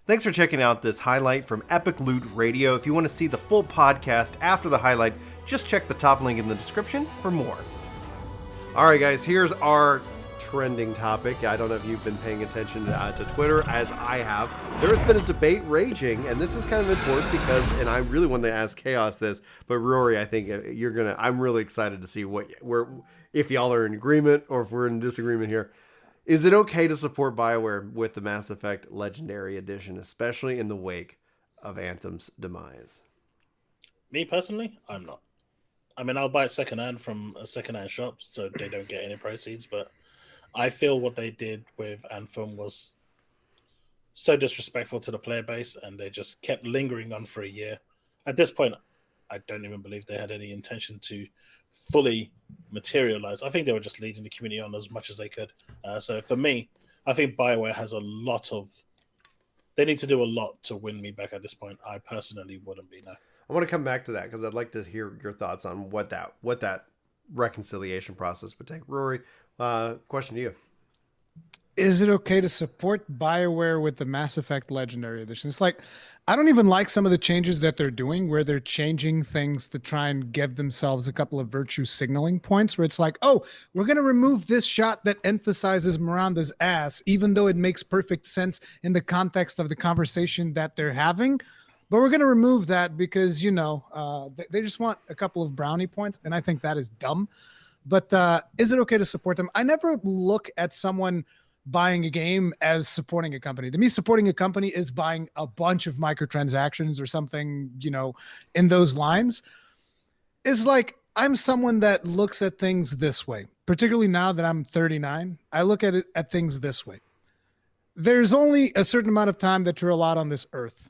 Thanks for checking out this highlight from Epic Loot Radio. If you want to see the full podcast after the highlight, just check the top link in the description for more. All right, guys, here's our trending topic. I don't know if you've been paying attention to Twitter as I have. There has been a debate raging, and this is kind of important because, and I really want to ask Chaos this, but Rory, I think I'm really excited to see if y'all are in agreement or if we're in disagreement here. Is it okay to support Bioware with the Mass Effect Legendary Edition, especially in the wake of Anthem's demise? Me personally, I'm not. I mean, I'll buy it secondhand from a secondhand shop, so they don't get any proceeds. But I feel what they did with Anthem was so disrespectful to the player base, and they just kept lingering on for a year. At this point, I don't even believe they had any intention to fully materialize. I think they were just leading the community on as much as they could. So for me, I think Bioware has they need to do a lot to win me back at this point. I personally wouldn't be, no. I want to come back to that because I'd like to hear your thoughts on what that reconciliation process would take. Rory, question to you. Is it okay to support Bioware with the Mass Effect Legendary Edition? It's like, I don't even like some of the changes that they're doing where they're changing things to try and give themselves a couple of virtue signaling points where it's like, oh, we're going to remove this shot that emphasizes Miranda's ass, even though it makes perfect sense in the context of the conversation that they're having. But we're going to remove that because, they just want a couple of brownie points. And I think that is dumb. But is it okay to support them? I never look at someone buying a game as supporting a company. To me, supporting a company is buying a bunch of microtransactions or something, in those lines. It's like, I'm someone that looks at things this way, particularly now that I'm 39. I look at things this way. There's only a certain amount of time that you're allowed on this earth.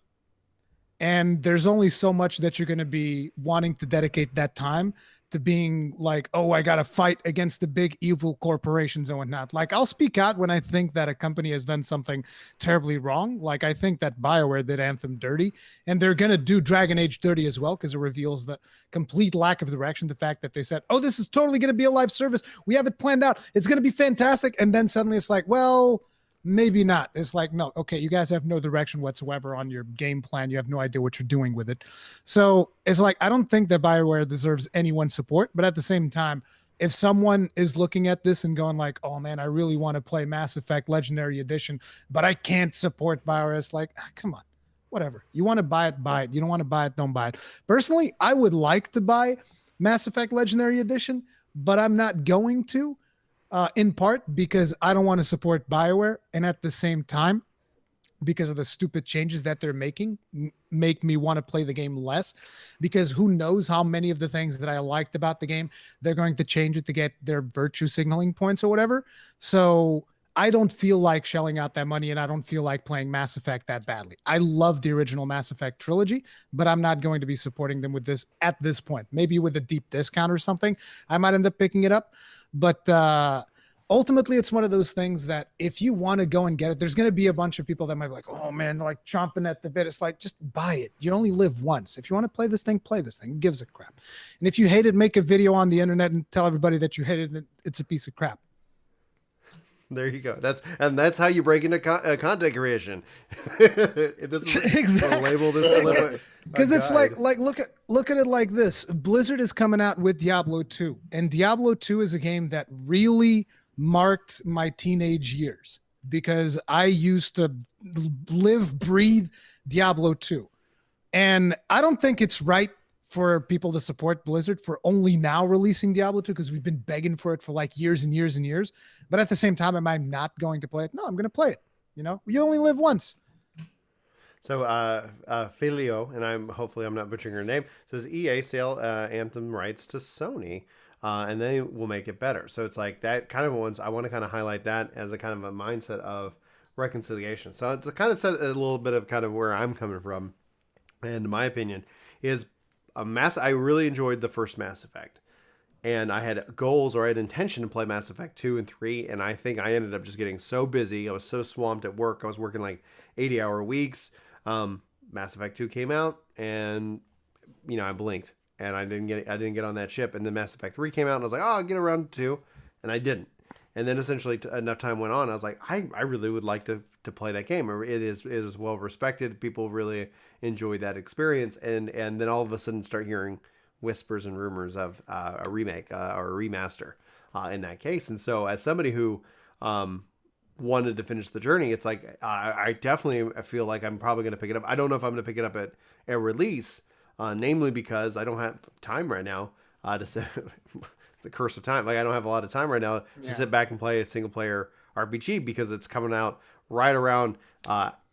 And there's only so much that you're going to be wanting to dedicate that time to being like, oh, I got to fight against the big evil corporations and whatnot. Like, I'll speak out when I think that a company has done something terribly wrong. Like, I think that Bioware did Anthem dirty, and they're going to do Dragon Age dirty as well, because it reveals the complete lack of direction. The fact that they said, oh, this is totally going to be a live service. We have it planned out. It's going to be fantastic. And then suddenly it's like, well, maybe not. It's like, no, okay, you guys have no direction whatsoever on your game plan. You have no idea what you're doing with it. So it's like, I don't think that Bioware deserves anyone's support, but at the same time, if someone is looking at this and going like, oh man, I really want to play Mass Effect Legendary Edition, but I can't support Bioware, it's like, come on, whatever. You want to buy it, buy it. You don't want to buy it, don't buy it. Personally, I would like to buy Mass Effect Legendary Edition, but I'm not going to. In part because I don't want to support Bioware, and at the same time, because of the stupid changes that they're making, make me want to play the game less, because who knows how many of the things that I liked about the game, they're going to change it to get their virtue signaling points or whatever. So I don't feel like shelling out that money, and I don't feel like playing Mass Effect that badly. I love the original Mass Effect trilogy, but I'm not going to be supporting them with this at this point. Maybe with a deep discount or something, I might end up picking it up. But ultimately, it's one of those things that if you want to go and get it, there's going to be a bunch of people that might be like, oh man, they're like chomping at the bit. It's like, just buy it. You only live once. If you want to play this thing, play this thing. Who gives a crap? And if you hate it, make a video on the internet and tell everybody that you hate it. It's a piece of crap. There you go. That's how you break into content creation. This is exactly. Label this because it's like look at it like this. Blizzard is coming out with Diablo 2, and Diablo 2 is a game that really marked my teenage years because I used to live, breathe Diablo 2, and I don't think it's right for people to support Blizzard for only now releasing Diablo 2 because we've been begging for it for like years and years and years. But at the same time, am I not going to play it? No, I'm going to play it. You only live once. So Filio, and hopefully I'm not butchering her name, says EA sell Anthem rights to Sony, and they will make it better. So it's like that kind of ones. I want to kind of highlight that as a kind of a mindset of reconciliation. So it's kind of set a little bit of kind of where I'm coming from, and my opinion is I really enjoyed the first Mass Effect, and I had goals or I had intention to play Mass Effect 2 and 3, and I think I ended up just getting so busy. I was so swamped at work. I was working like 80-hour weeks. Mass Effect 2 came out, and I blinked, and I didn't get on that ship. And then Mass Effect 3 came out, and I was like, oh, I'll get around to 2, and I didn't. And then essentially enough time went on. I was like, I really would like to play that game. It is well respected. People really enjoy that experience. And then all of a sudden start hearing whispers and rumors of a remake or a remaster in that case. And so as somebody who wanted to finish the journey, it's like I definitely feel like I'm probably going to pick it up. I don't know if I'm going to pick it up at release, namely because I don't have time right now to sit. The curse of time. Like I don't have a lot of time right now to sit back and play a single player RPG because it's coming out right around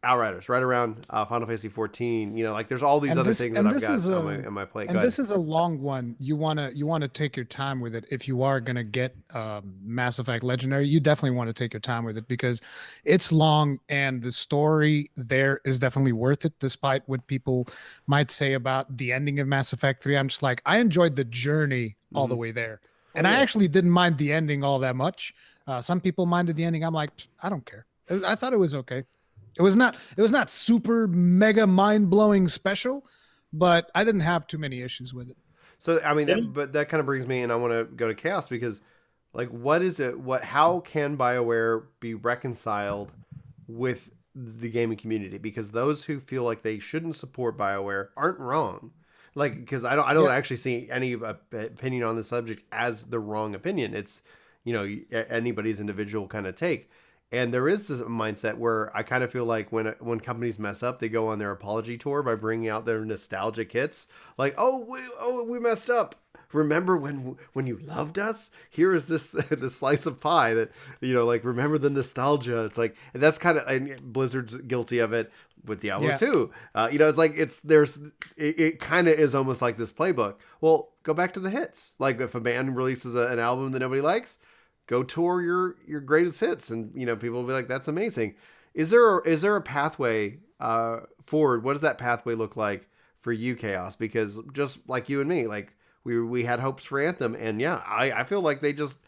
Outriders, right around Final Fantasy 14. You know, like there's all these other things that I've got on my plate. And this is a long one. You wanna take your time with it. If you are gonna get Mass Effect Legendary, you definitely want to take your time with it because it's long and the story there is definitely worth it, despite what people might say about the ending of Mass Effect 3. I'm just like, I enjoyed the journey all the way there. And I actually didn't mind the ending all that much. Some people minded the ending. I'm like, I don't care. I thought it was okay. It was not super mega mind blowing special, but I didn't have too many issues with it. So I mean, but that kind of brings me, and I want to go to Chaos because, like, what is it? How can BioWare be reconciled with the gaming community? Because those who feel like they shouldn't support BioWare aren't wrong. Like, because I don't actually see any opinion on the subject as the wrong opinion. It's, you know, anybody's individual kind of take. And there is this mindset where I kind of feel like when companies mess up, they go on their apology tour by bringing out their nostalgic hits. Like, we messed up. Remember when you loved us? Here is this slice of pie that, you know, like, remember the nostalgia. It's like, and that's kind of, and Blizzard's guilty of it with Diablo 2. You know, it's like, it kind of is almost like this playbook. Well, go back to the hits. Like if a band releases an album that nobody likes, go tour your greatest hits, and you know people will be like, "That's amazing." Is there a pathway forward? What does that pathway look like for you, Chaos? Because just like you and me, like we had hopes for Anthem, and yeah, I feel like they just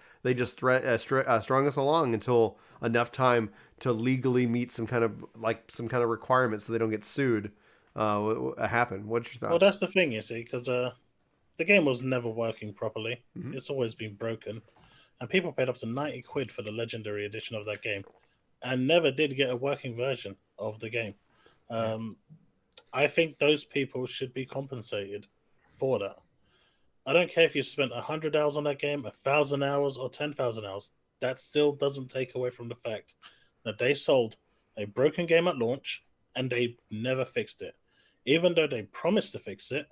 strung us along until enough time to legally meet some kind of requirements so they don't get sued. Happen. What's your thoughts? Well, that's the thing, you see, because the game was never working properly. Mm-hmm. It's always been broken. And people paid up to 90 quid for the Legendary Edition of that game and never did get a working version of the game. I think those people should be compensated for that. I don't care if you spent 100 hours on that game, 1,000 hours, or 10,000 hours. That still doesn't take away from the fact that they sold a broken game at launch and they never fixed it. Even though they promised to fix it,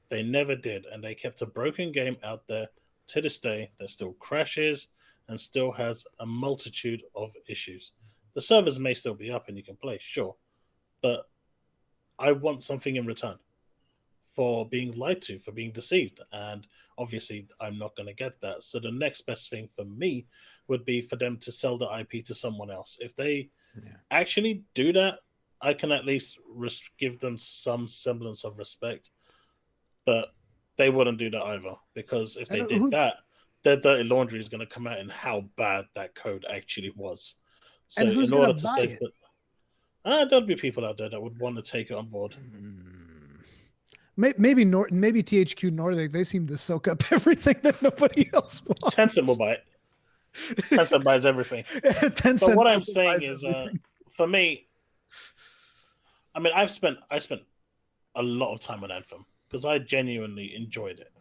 they never did. And they kept a broken game out there to this day that still crashes and still has a multitude of issues. The servers may still be up and you can play, sure, but I want something in return for being lied to, for being deceived, and obviously I'm not going to get that. So the next best thing for me would be for them to sell the IP to someone else. If they actually do that, I can at least give them some semblance of respect, but they wouldn't do that either, because if they did that, their dirty laundry is going to come out in how bad that code actually was. So and who's in order to to buy save it? There'll be people out there that would want to take it on board. Maybe THQ Nordic, they seem to soak up everything that nobody else wants. Tencent will buy it. Tencent buys everything. Tencent But what I'm saying is, for me, I mean, I spent a lot of time on Anthem because I genuinely enjoyed it.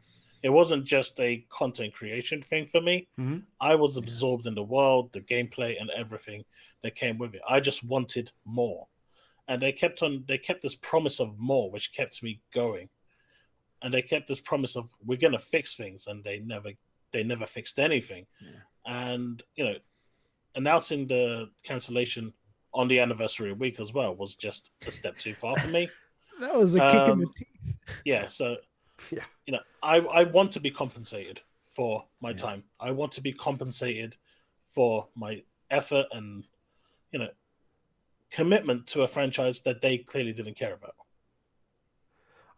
It wasn't just a content creation thing for me. Mm-hmm. I was absorbed in the world, the gameplay, and everything that came with it. I just wanted more. And they kept this promise of more, which kept me going. And they kept this promise of, we're going to fix things. And they never fixed anything. Yeah. And, you know, announcing the cancellation on the anniversary week as well was just a step too far for me. That was a kick in the teeth. Yeah, so, you know, I want to be compensated for my time. I want to be compensated for my effort and, you know, commitment to a franchise that they clearly didn't care about.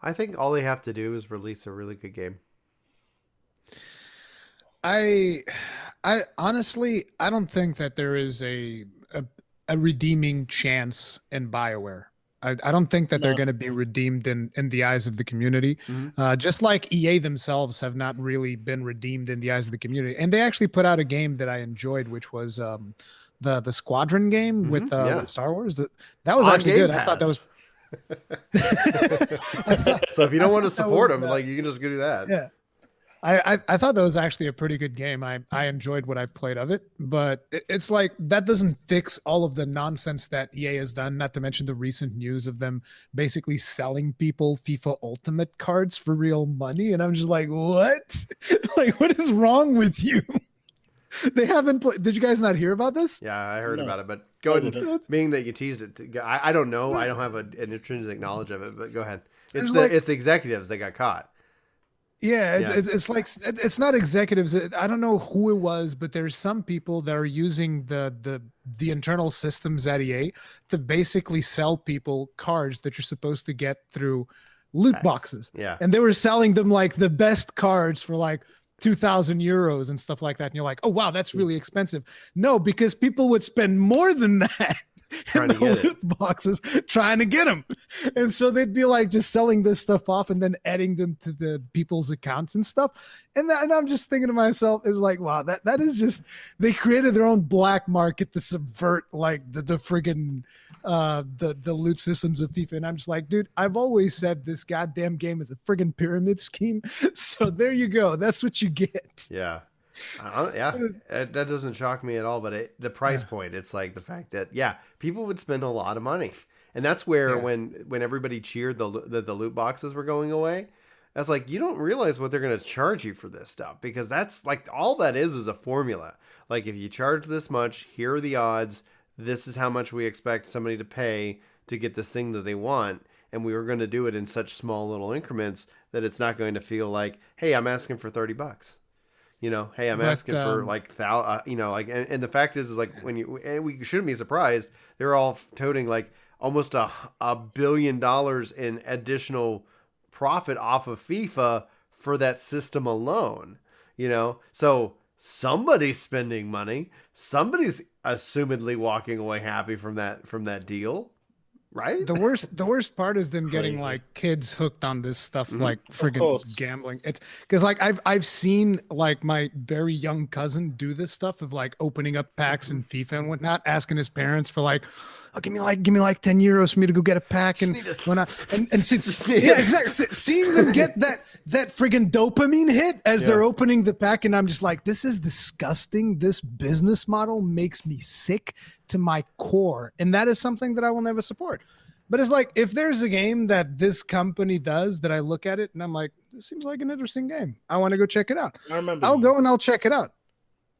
I think all they have to do is release a really good game. I honestly, I don't think that there is a redeeming chance in BioWare. I don't think that they're No. going to be redeemed in the eyes of the community. Mhm. Just like EA themselves have not really been redeemed in the eyes of the community. And they actually put out a game that I enjoyed, which was the Squadron game Yeah. with Star Wars. That was On actually Game good. I thought that was. Pass. I thought, So if you don't want to that support was, them, like you can just go do that. yeah. I thought that was actually a pretty good game. I enjoyed what I've played of it, but it's like that doesn't fix all of the nonsense that EA has done, not to mention the recent news of them basically selling people FIFA Ultimate cards for real money. And I'm just like, what? Like, what is wrong with you? They haven't played. Did you guys not hear about this? Yeah, I heard No. about it, but go ahead. didn't. And, being that you teased it, I don't know. I don't have an intrinsic knowledge of it, but go ahead. It's There's the executives that got caught. Yeah, Yeah. it's like it's not executives. I don't know who it was, but there's some people that are using the internal systems at EA to basically sell people cards that you're supposed to get through loot Packs. boxes. Yeah. And they were selling them like the best cards for like 2,000 euros and stuff like that. And you're like, oh wow, that's really expensive. No, because people would spend more than that Trying in to the get it. loot boxes trying to get them. And so they'd be like just selling this stuff off and then adding them to the people's accounts and stuff. And I'm just thinking to myself, is like, wow, that is just, they created their own black market to subvert like the friggin' the loot systems of FIFA. And I'm just like, dude, I've always said this goddamn game is a friggin' pyramid scheme. So there you go. That's what you get. Yeah. Yeah, It was- that doesn't shock me at all. But the price point, it's like the fact that people would spend a lot of money, and that's where Yeah. when everybody cheered the loot boxes were going away, I was like, you don't realize what they're going to charge you for this stuff, because that's like all that is a formula. Like if you charge this much, here are the odds. This is how much we expect somebody to pay to get this thing that they want, and we were going to do it in such small little increments that it's not going to feel like, hey, I'm asking for $30. You know, hey, I'm But, asking for like you know, like, and the fact is like when you, and we shouldn't be surprised, they're all toting like almost $1 billion in additional profit off of FIFA for that system alone. You know, so somebody's spending money, somebody's assumedly walking away happy from that deal, right? The worst part is them getting Crazy. like kids hooked on this stuff, Mhm. like friggin' course. gambling. It's because like I've seen like my very young cousin do this stuff of like opening up packs in FIFA and whatnot, asking his parents for like, oh, give me like 10 euros for me to go get a pack and Just need to- whatnot. And Just need yeah, it. exactly. Seeing them get that friggin' dopamine hit as they're Yeah. opening the pack, and I'm just like, this is disgusting. This business model makes me sick to my core, and that is something that I will never support. But it's like, if there's a game that this company does that I look at it and I'm like, this seems like an interesting game, I want to go check it out. I remember. I'll go and I'll check it out.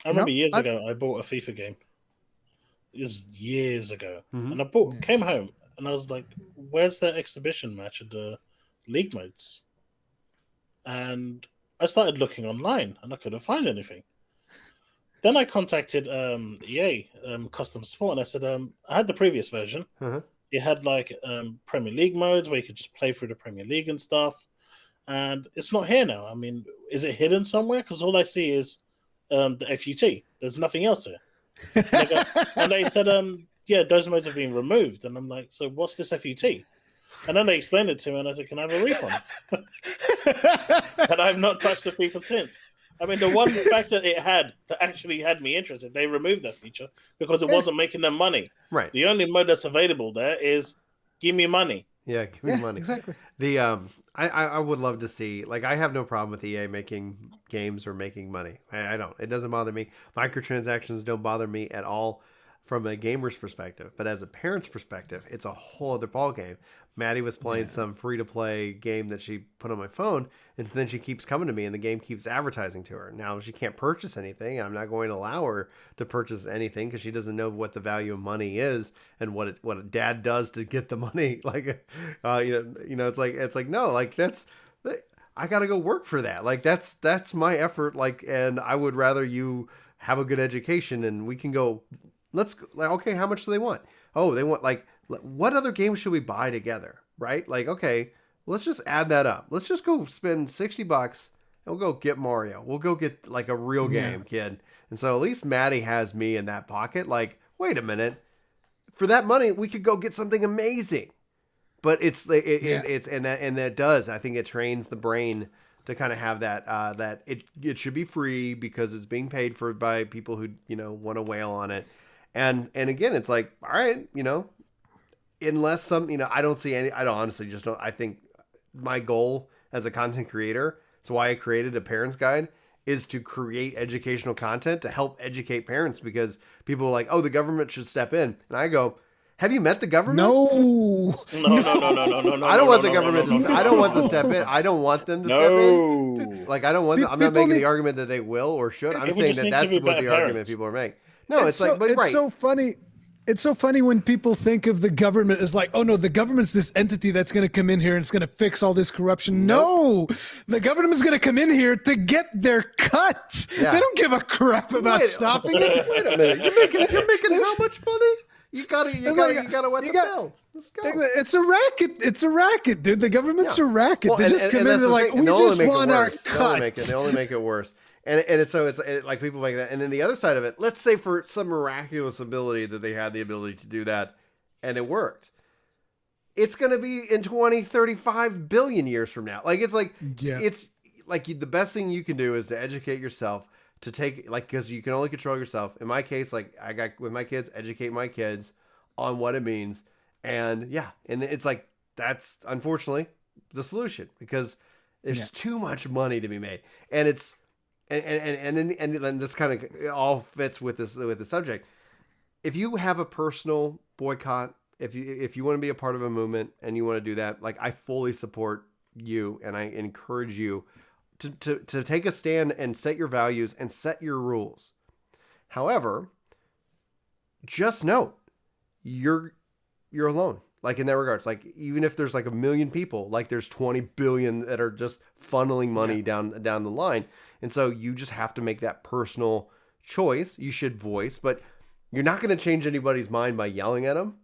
I remember No, years I- ago I bought a FIFA game. It was years ago, Mhm. and I came home and I was like, "Where's that exhibition match of the league modes?" And I started looking online, and I couldn't find anything. Then I contacted EA Custom Support, and I said, "I had the previous version. Uh-huh. It had like Premier League modes where you could just play through the Premier League and stuff, and it's not here now. I mean, is it hidden somewhere? Because all I see is the FUT. There's nothing else here." And they said, yeah, those modes have been removed. And I'm like, so what's this FUT? And then they explained it to me, and I said, can I have a refund? And I've not touched the FIFA since. I mean, the one factor it had that actually had me interested, they removed that feature because it wasn't making them money. Right. The only mode that's available there is give me money. Yeah, give me Yeah, money. exactly. The I would love to see, like, I have no problem with EA making games or making money. I don't. It doesn't bother me. Microtransactions don't bother me at all from a gamer's perspective. But as a parent's perspective, it's a whole other ballgame. Maddie was playing some free-to-play game that she put on my phone, and then she keeps coming to me, and the game keeps advertising to her. Now, she can't purchase anything, and I'm not going to allow her to purchase anything because she doesn't know what the value of money is and what a dad does to get the money. Like, it's like no, like I got to go work for that. Like that's my effort. Like, and I would rather you have a good education, and we can go. Okay, how much do they want? Oh, they want like. What other games should we buy together, right? Like, okay, let's just add that up. Let's just go spend $60 and we'll go get Mario. We'll go get like a real game, kid. And so at least Maddie has me in that pocket. Like, wait a minute. For that money, we could go get something amazing. but it's and that does, I think it trains the brain to kind of have that that it should be free because it's being paid for by people who want to whale on it, and again it's like, all right, unless some I don't see any, I don't honestly just don't. I think my goal as a content creator, it's why I created a parents guide, is to create educational content to help educate parents, because people are like, oh, the government should step in, and I go, have you met the government? No. I don't want the government to. I don't want to step in. I don't want them to step in. Like, I don't want. I'm not making the argument that they will or should. I'm saying that that's what the argument people are making. No, it's like, but it's right. so funny. It's so funny when people think of the government as like, oh no, the government's this entity that's going to come in here and it's going to fix all this corruption. Nope. No, the government's going to come in here to get their cut. Yeah. They don't give a crap about stopping it. Wait a minute, you're making how much money? You gotta wet the bill. Let's go. It's a racket. It's a racket, dude. The government's a racket. Well, they just come in and they're like, we just want our cut. They only make it worse. And it's like people make that. And then the other side of it, let's say for some miraculous ability that they had the ability to do that and it worked. It's going to be in 20, 35 billion years from now. Like, it's like, it's like the best thing you can do is to educate yourself, to take, like, because you can only control yourself. In my case, like I got with my kids, educate my kids on what it means. And and it's like, that's unfortunately the solution, because there's too much money to be made. And it's, and then this kind of all fits with the subject. If you have a personal boycott, if you want to be a part of a movement and you want to do that, like, I fully support you and I encourage you to take a stand and set your values and set your rules. However, just know you're alone. Like, in that regards, like, even if there's like 1 million people, like, there's 20 billion that are just funneling money down the line. And so you just have to make that personal choice. You should voice, but you're not going to change anybody's mind by yelling at them.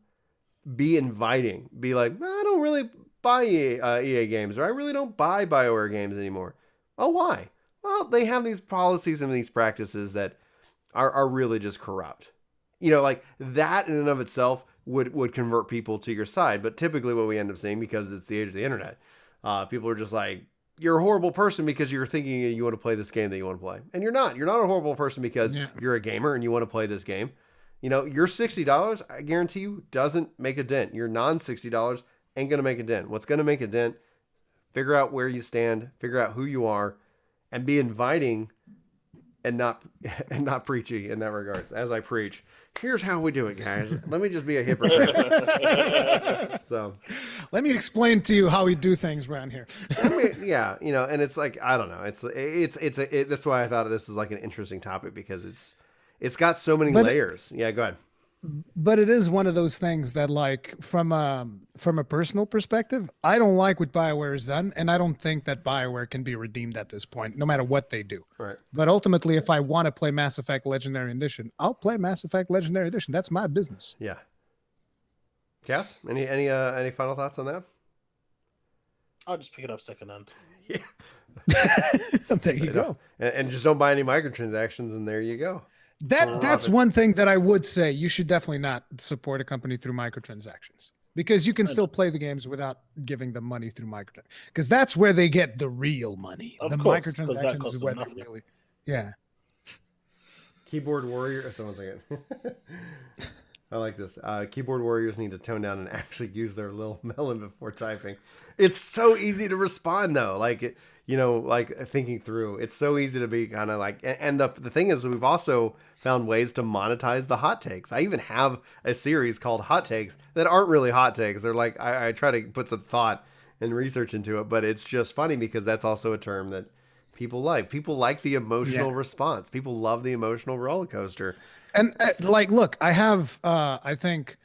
Be inviting. Be like, I don't really buy EA games, or I really don't buy Bioware games anymore. Oh, why? Well, they have these policies and these practices that are really just corrupt. Like, that in and of itself would convert people to your side. But typically what we end up seeing, because it's the age of the internet, people are just like, you're a horrible person because you're thinking you want to play this game that you want to play. And you're not. You're not a horrible person because you're a gamer and you want to play this game. Your $60, I guarantee you, doesn't make a dent. Your non-$60 ain't going to make a dent. What's going to make a dent, figure out where you stand, figure out who you are, and be inviting and not preachy in that regards. As I preach, here's how we do it, guys. Let me just be a hypocrite. So, let me explain to you how we do things around here. I mean, and it's like, I don't know. That's why I thought this was like an interesting topic, because it's got so many layers. Yeah, go ahead. But it is one of those things that, like, from a personal perspective, I don't like what BioWare has done, and I don't think that BioWare can be redeemed at this point, no matter what they do. Right. But ultimately, if I want to play Mass Effect Legendary Edition, I'll play Mass Effect Legendary Edition. That's my business. Yeah. Cass, any final thoughts on that? I'll just pick it up secondhand. Yeah. There you go. And just don't buy any microtransactions, and there you go. That's one thing that I would say. You should definitely not support a company through microtransactions, because you can still play the games without giving them money through microtransactions, because that's where they get the real money. Of the course, microtransactions is where they really, Keyboard warrior. One second. I like this. Keyboard warriors need to tone down and actually use their little melon before typing. It's so easy to respond though. Like, like thinking through, it's so easy to be kind of like, and the thing is, we've also found ways to monetize the hot takes. I even have a series called Hot Takes that aren't really hot takes. They're like, I try to put some thought and research into it, but it's just funny because that's also a term that people like. People like the emotional response. People love the emotional roller coaster. And like, look, I have, I think,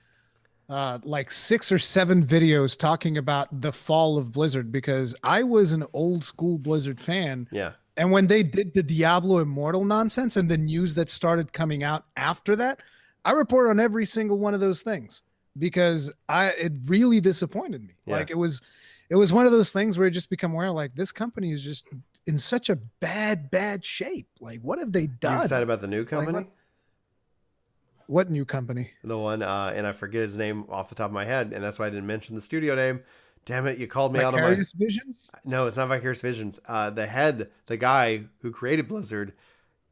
like 6 or 7 videos talking about the fall of Blizzard, because I was an old school Blizzard fan. Yeah. And when they did the Diablo Immortal nonsense and the news that started coming out after that, I report on every single one of those things, because it really disappointed me. Yeah. Like, it was one of those things where you just become aware, like, this company is just in such a bad shape. Like, what have they done? Are you excited about the new company? Like, What new company? The one, and I forget his name off the top of my head, and that's why I didn't mention the studio name. Damn it, you called me out of my... Vicarious Visions? No, it's not Vicarious Visions. The guy who created Blizzard,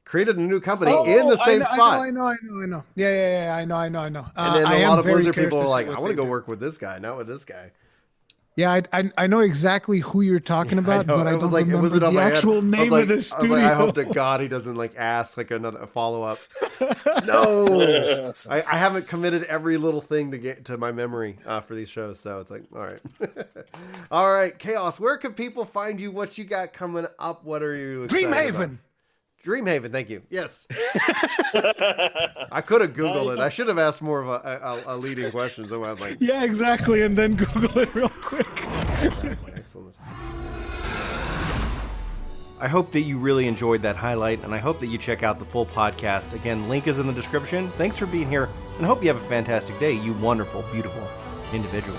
created a new company in the same spot. I know. Yeah, I know. And then a lot of Blizzard people are like, I want to go work with this guy, not with this guy. Yeah, I know exactly who you're talking about, but I don't remember the actual name of the studio. I hope to God he doesn't like ask like a follow up. No, I haven't committed every little thing to get to my memory for these shows, so it's like, all right, all right, Chaos. Where can people find you? What you got coming up? What are you? Dreamhaven. Dreamhaven, thank you. Yes. I could have Googled it. I should have asked more of a leading question. So I'm like, yeah, exactly. And then Google it real quick. Exactly. Excellent. I hope that you really enjoyed that highlight, and I hope that you check out the full podcast. Again, link is in the description. Thanks for being here, and I hope you have a fantastic day, you wonderful, beautiful individual.